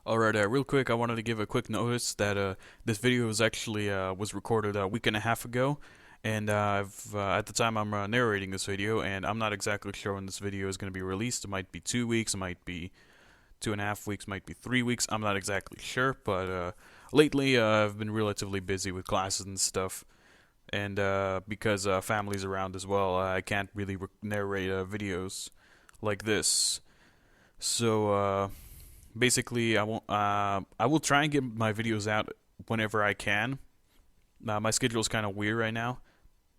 Alright, real quick, I wanted to give a quick notice that this video was actually was recorded a week and a half ago, and at the time I'm narrating this video, and I'm not exactly sure when this video is going to be released. It might be 2 weeks, it might be 2.5 weeks, might be 3 weeks. I'm not exactly sure, but lately I've been relatively busy with classes and stuff, and because family's around as well, I can't really narrate videos like this. So. Basically, I will try and get my videos out whenever I can. My schedule is kind of weird right now,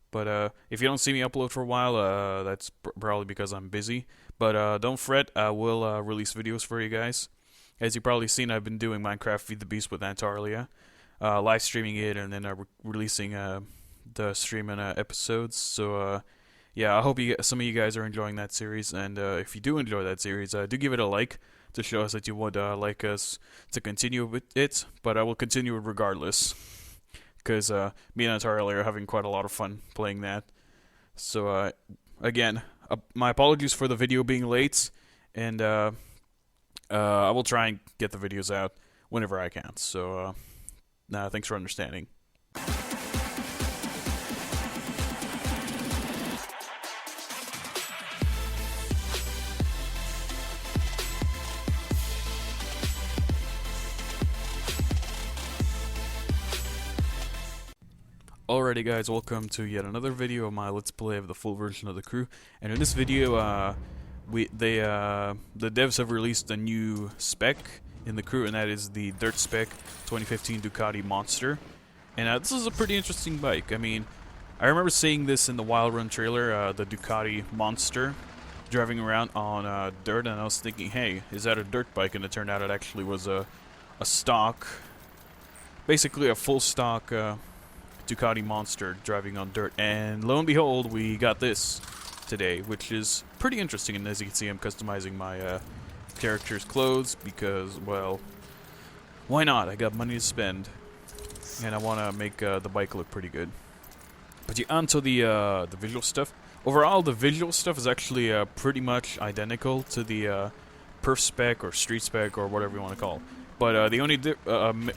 but if you don't see me upload for a while, that's probably because I'm busy. But don't fret, I will release videos for you guys. As you've probably seen, I've been doing Minecraft Feed the Beast with Antarlia, live streaming it, and then releasing the streaming episodes. So yeah, I hope some of you guys are enjoying that series, and if you do enjoy that series, do give it a like to show us that you would like us to continue with it, but I will continue it regardless, because me and Antarlia are having quite a lot of fun playing that. So again, my apologies for the video being late, and I will try and get the videos out whenever I can. So thanks for understanding. Alrighty guys, welcome to yet another video of my Let's Play of the full version of the crew. And in this video, the devs have released a new spec in the crew, and that is the Dirt Spec 2015 Ducati Monster. And this is a pretty interesting bike. I mean, I remember seeing this in the Wild Run trailer, the Ducati Monster, driving around on dirt, and I was thinking, hey, is that a dirt bike? And it turned out it actually was a stock, basically a full stock Ducati Monster driving on dirt, and lo and behold, we got this today, which is pretty interesting. And as you can see, I'm customizing my character's clothes because, well, why not? I got money to spend, and I want to make the bike look pretty good. But yeah, onto the visual stuff. Overall, the visual stuff is actually pretty much identical to the perf spec or street spec or whatever you want to call it. But the only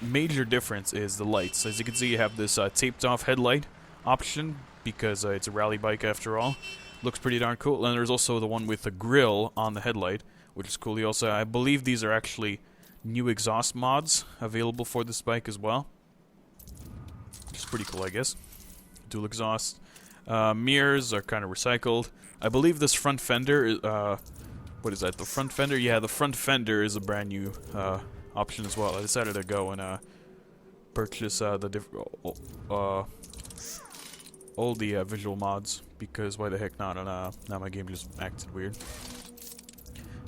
major difference is the lights. As you can see, you have this taped-off headlight option because it's a rally bike after all. Looks pretty darn cool. And there's also the one with the grill on the headlight, which is cool. Also, I believe these are actually new exhaust mods available for this bike as well, which is pretty cool, I guess. Dual exhaust. Mirrors are kind of recycled. I believe this front fender is, what is that? The front fender? Yeah, the front fender is a brand new option as well. I decided to go and purchase all the visual mods, because why the heck not? And now my game just acted weird.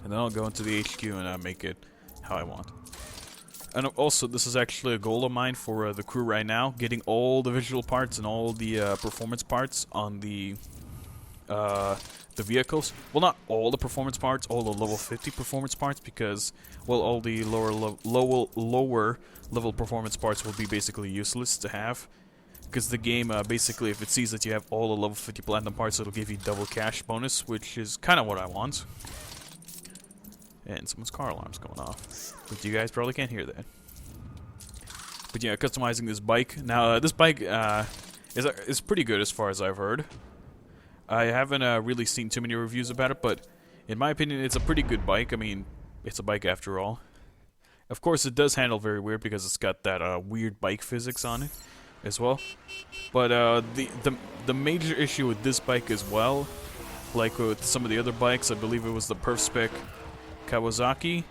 And then I'll go into the HQ and make it how I want. And also, this is actually a goal of mine for the crew right now, getting all the visual parts and all the performance parts on the vehicles. Well, not all the performance parts, all the level 50 performance parts, because, well, all the lower level performance parts will be basically useless to have, because the game basically, if it sees that you have all the level 50 platinum parts, it'll give you double cash bonus, which is kind of what I want. And someone's car alarm's going off, but you guys probably can't hear that. But yeah, customizing this bike. Now, this bike is pretty good as far as I've heard. I haven't really seen too many reviews about it, but in my opinion, it's a pretty good bike. I mean, it's a bike after all. Of course, it does handle very weird because it's got that weird bike physics on it as well. But the major issue with this bike as well, like with some of the other bikes, I believe it was the Perf Spec Kawasaki.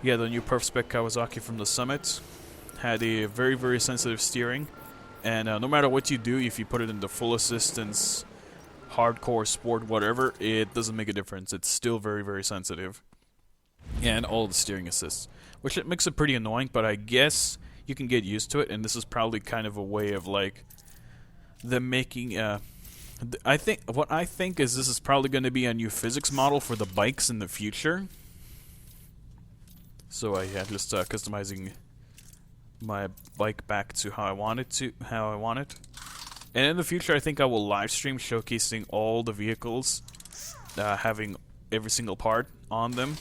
Yeah, the new Perf Spec Kawasaki from the Summit had a very, very sensitive steering. And no matter what you do, if you put it into full assistance, hardcore, sport, whatever, it doesn't make a difference. It's still very, very sensitive. And all the steering assists, which it makes it pretty annoying, but I guess you can get used to it, and this is probably kind of a way of, like, them making, what I think is this is probably going to be a new physics model for the bikes in the future. So yeah, just customizing my bike back to how I want it. And in the future, I think I will live stream showcasing all the vehicles, having every single part on them.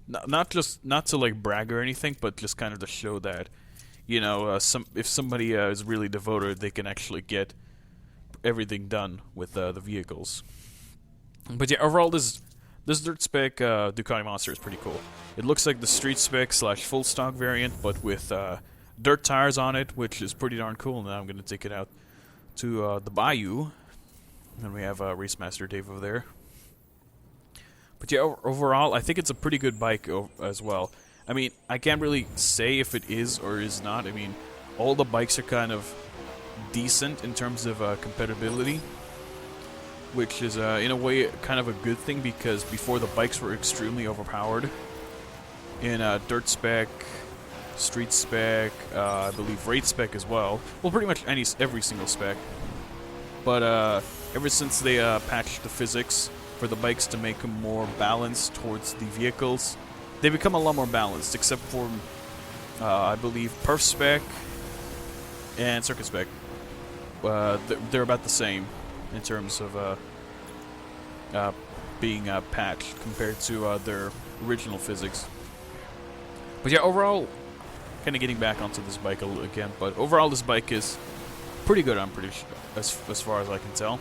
not to like brag or anything, but just kind of to show that, you know, if somebody is really devoted, they can actually get everything done with the vehicles. But yeah, overall, this dirt spec Ducati Monster is pretty cool. It looks like the street spec slash full stock variant, but with dirt tires on it, which is pretty darn cool. Now I'm gonna take it out to the Bayou, and we have Race Master Dave over there. But yeah, overall, I think it's a pretty good bike as well. I mean, I can't really say if it is or is not. I mean, all the bikes are kind of decent in terms of compatibility, which is in a way kind of a good thing, because before the bikes were extremely overpowered in dirt spec, street spec, I believe raid spec as well. Well, pretty much every single spec. But ever since they patched the physics for the bikes to make them more balanced towards the vehicles, they become a lot more balanced, except for I believe perf spec and circuit spec. They're about the same in terms of being patched compared to their original physics. But yeah, overall, kind of getting back onto this bike a little again, but overall this bike is pretty good, I'm pretty sure, as far as I can tell.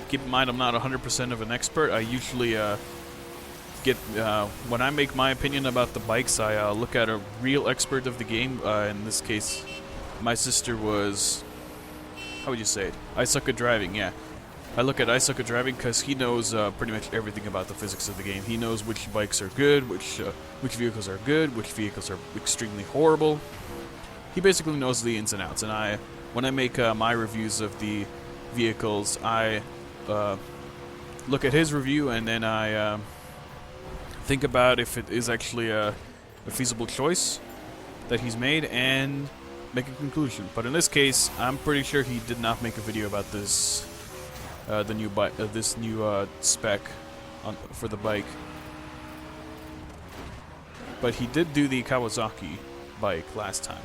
Keep in mind, I'm not 100% of an expert. I usually when I make my opinion about the bikes, I look at a real expert of the game. In this case, my sister was, how would you say it? I suck at driving, yeah. I look at I suck at driving because he knows pretty much everything about the physics of the game. He knows which bikes are good, which vehicles are good, which vehicles are extremely horrible. He basically knows the ins and outs, and when I make my reviews of the vehicles, I look at his review, and then I think about if it is actually a feasible choice that he's made, and make a conclusion. But in this case, I'm pretty sure he did not make a video about this, the new bike, this new spec for the bike. But he did do the Kawasaki bike last time.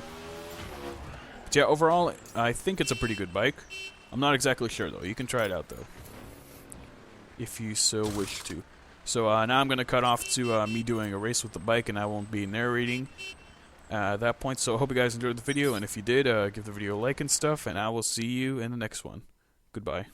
But yeah, overall, I think it's a pretty good bike. I'm not exactly sure though. You can try it out though, if you so wish to. So now I'm going to cut off to me doing a race with the bike, and I won't be narrating at that point. So I hope you guys enjoyed the video, and if you did, give the video a like and stuff, and I will see you in the next one. Goodbye.